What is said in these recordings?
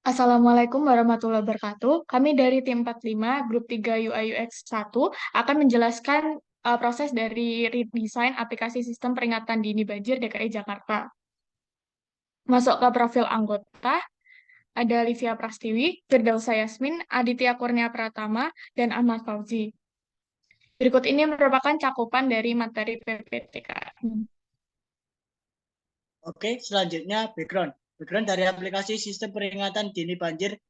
Assalamualaikum warahmatullahi wabarakatuh. Kami dari tim 45, Grup 3 UI UX 1, akan menjelaskan proses dari redesign aplikasi sistem peringatan dini banjir DKI Jakarta. Masuk ke profil anggota, ada Livia Prastiwi, Firdausa Yasmin, Aditya Kurnia Pratama, dan Ahmad Fauzi. Berikut ini merupakan cakupan dari materi PPTK. Oke, selanjutnya background. Background dari aplikasi sistem peringatan dini banjir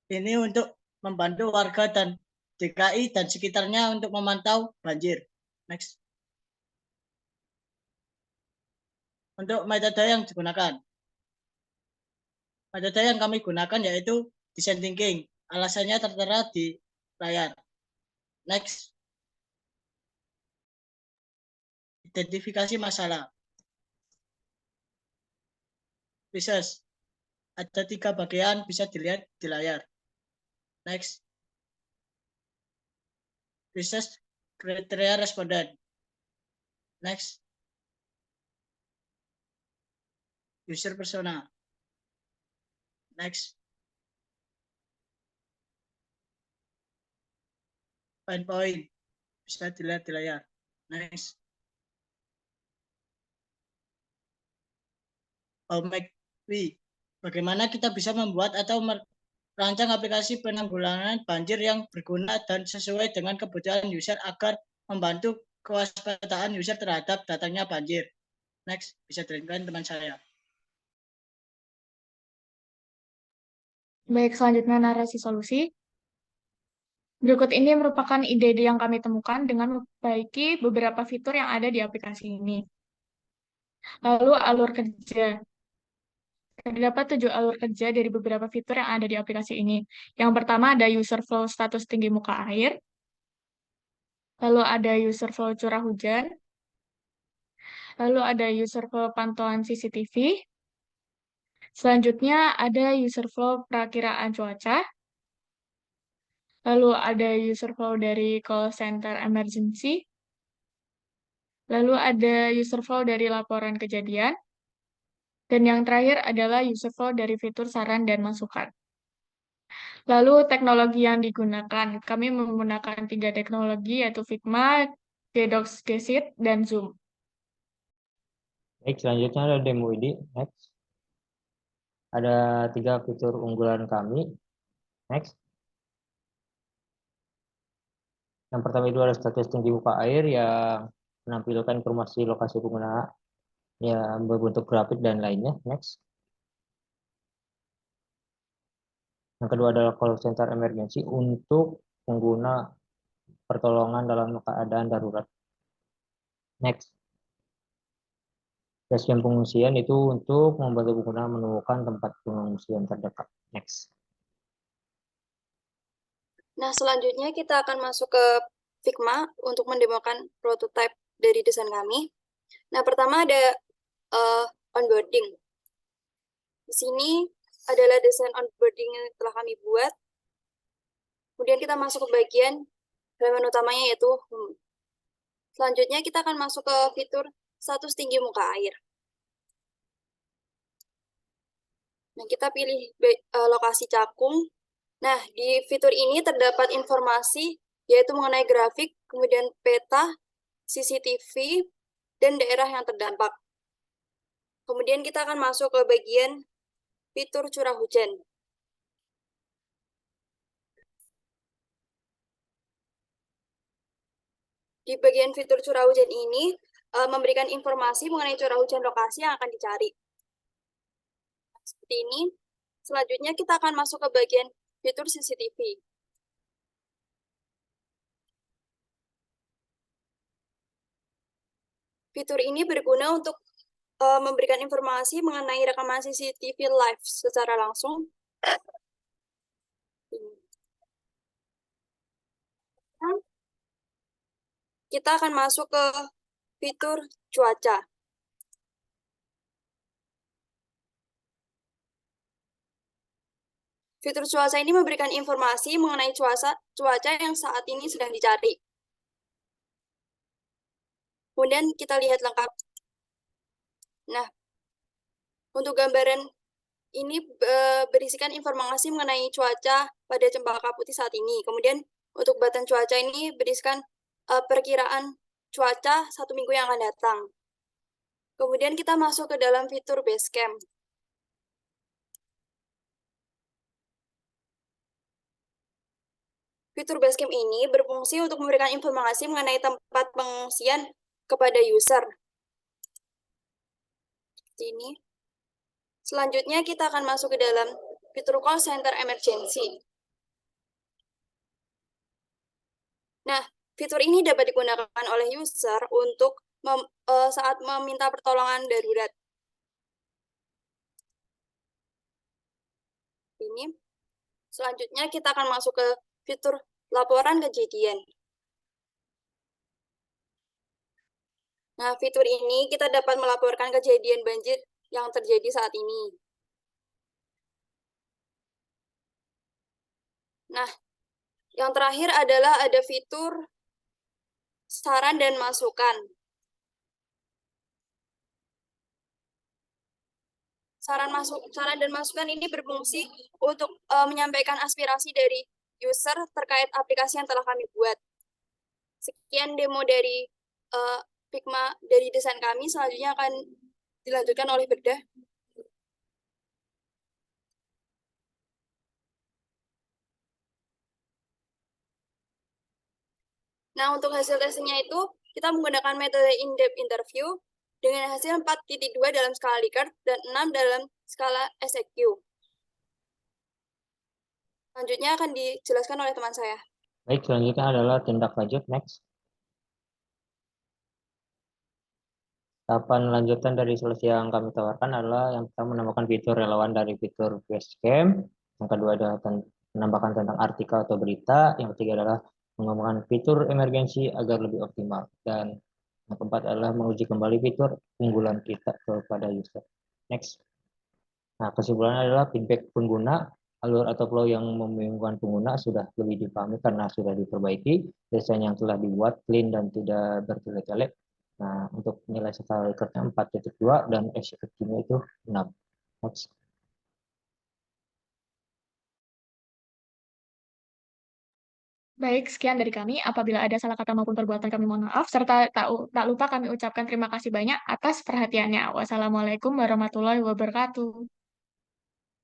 ini untuk membantu warga dan DKI dan sekitarnya untuk memantau banjir. Next. Untuk metode yang digunakan. Metode yang kami gunakan yaitu design thinking. Alasannya tertera di layar. Next. Identifikasi masalah. Research. Ada 3 bagian bisa dilihat di layar. Next. Research kriteria responden. Next. User persona. Next. Pain point. Bisa dilihat di layar. Next. How make we? Bagaimana kita bisa membuat atau merancang aplikasi penanggulangan banjir yang berguna dan sesuai dengan kebutuhan user agar membantu kewaspadaan user terhadap datangnya banjir. Next, bisa dilanjutkan teman saya. Baik, selanjutnya narasi solusi. Berikut ini merupakan ide-ide yang kami temukan dengan memperbaiki beberapa fitur yang ada di aplikasi ini. Lalu alur kerja. Terdapat 7 alur kerja dari beberapa fitur yang ada di aplikasi ini. Yang pertama ada user flow status tinggi muka air. Lalu ada user flow curah hujan. Lalu ada user flow pantauan CCTV. Selanjutnya ada user flow perakiraan cuaca. Lalu ada user flow dari call center emergency. Lalu ada user flow dari laporan kejadian. Dan yang terakhir adalah user flow dari fitur saran dan masukan. Lalu teknologi yang digunakan. Kami menggunakan 3 teknologi yaitu Figma, Gdocs, Gesit, dan Zoom. Baik, selanjutnya ada demo ini. Next. Ada 3 fitur unggulan kami. Next. Yang pertama itu ada status tinggi muka air yang menampilkan informasi lokasi pengguna yang berbentuk grafik dan lainnya. Next. Yang kedua adalah call center emergency untuk pengguna pertolongan dalam keadaan darurat. Next. Dashcam pengungsian itu untuk membantu pengguna menemukan tempat pengungsian terdekat. Next. Nah, selanjutnya kita akan masuk ke Figma untuk mendemokan prototipe dari desain kami. Nah, pertama ada onboarding. Di sini adalah desain onboarding yang telah kami buat. Kemudian kita masuk ke bagian halaman utamanya yaitu home. Selanjutnya kita akan masuk ke fitur status tinggi muka air. Nah, kita pilih lokasi Cakung. Nah, di fitur ini terdapat informasi yaitu mengenai grafik, kemudian peta, CCTV, dan daerah yang terdampak. Kemudian kita akan masuk ke bagian fitur curah hujan. Di bagian fitur curah hujan ini memberikan informasi mengenai curah hujan lokasi yang akan dicari. Seperti ini. Selanjutnya kita akan masuk ke bagian fitur CCTV. Fitur ini berguna untuk memberikan informasi mengenai rekaman CCTV live secara langsung. Kita akan masuk ke fitur cuaca. Fitur cuaca ini memberikan informasi mengenai cuaca yang saat ini sedang dicari. Kemudian kita lihat lengkap. Nah, untuk gambaran ini berisikan informasi mengenai cuaca pada Cempaka Putih saat ini. Kemudian untuk button cuaca ini berisikan perkiraan cuaca 1 minggu yang akan datang. Kemudian kita masuk ke dalam fitur Basecamp. Fitur Basecamp ini berfungsi untuk memberikan informasi mengenai tempat pengungsian kepada user. Seperti ini. Selanjutnya kita akan masuk ke dalam fitur Call Center Emergency. Nah, fitur ini dapat digunakan oleh user untuk saat meminta pertolongan darurat. Ini. Selanjutnya kita akan masuk ke fitur laporan kejadian. Nah, fitur ini kita dapat melaporkan kejadian banjir yang terjadi saat ini. Nah, yang terakhir adalah ada fitur saran dan masukan. Saran dan masukan ini berfungsi untuk menyampaikan aspirasi dari user terkait aplikasi yang telah kami buat. Sekian demo dari Figma dari desain kami, selanjutnya akan dilanjutkan oleh Bedah. Nah, untuk hasil testingnya itu, kita menggunakan metode in-depth interview dengan hasil 4.2 dalam skala Likert dan 6 dalam skala SEQ. Selanjutnya akan dijelaskan oleh teman saya. Baik, selanjutnya adalah tindak lanjut, next. Tahapan lanjutan dari solusi yang kami tawarkan adalah yang pertama menambahkan fitur relevan dari fitur Basecamp, yang kedua adalah menambahkan tentang artikel atau berita, yang ketiga adalah mengembangkan fitur emergensi agar lebih optimal, dan yang keempat adalah menguji kembali fitur unggulan kita kepada user. Next. Nah, kesimpulannya adalah feedback pengguna, alur atau flow yang membingungkan pengguna sudah lebih dipahami karena sudah diperbaiki, desain yang telah dibuat clean dan tidak bertele-tele. Nah, untuk nilai skala Likertnya 4.2 dan SEQ-nya itu 6. Next. Baik, sekian dari kami. Apabila ada salah kata maupun perbuatan kami mohon maaf, serta tak lupa kami ucapkan terima kasih banyak atas perhatiannya. Wassalamualaikum warahmatullahi wabarakatuh.